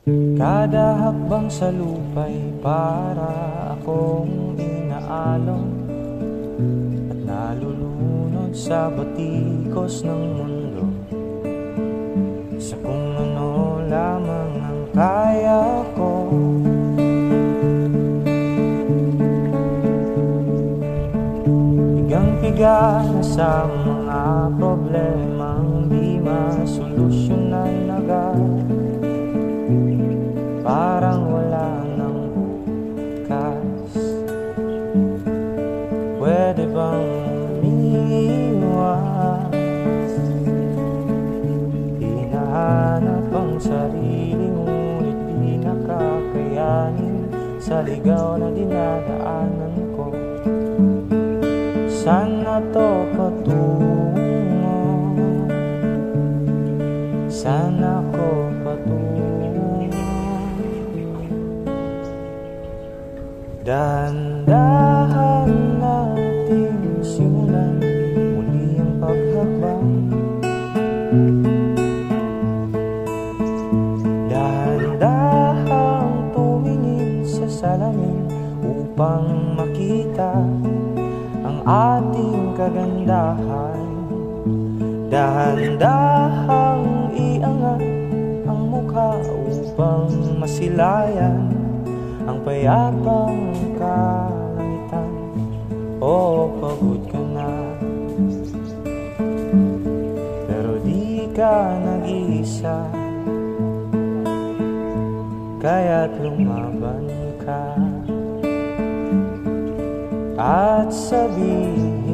Kada hakbang sa lupa'y para akong inaalon at nalulunod sa batikos ng mundo, sa kung ano lamang ang kaya ko. Pigang-piga na sa mga problemang di masolusyonan agad, parang wala nang bukas. Pwede bang umiwas? Hinahanap ang sarili ngunit di nakakayanin sa ligaw na dinadaanan ko. Sana to patungo, sana ko patungo. Dahan-dahan natin simulan muli ang paghakbang. Dahan-dahang tumingin sa salamin upang makita ang ating kagandahan. Dahan-dahang iangat ang mukha upang masilayan ang payapang kalangitan. O pagod ka na, pero di ka nag-iisa, kaya't lumaban ka at sabihin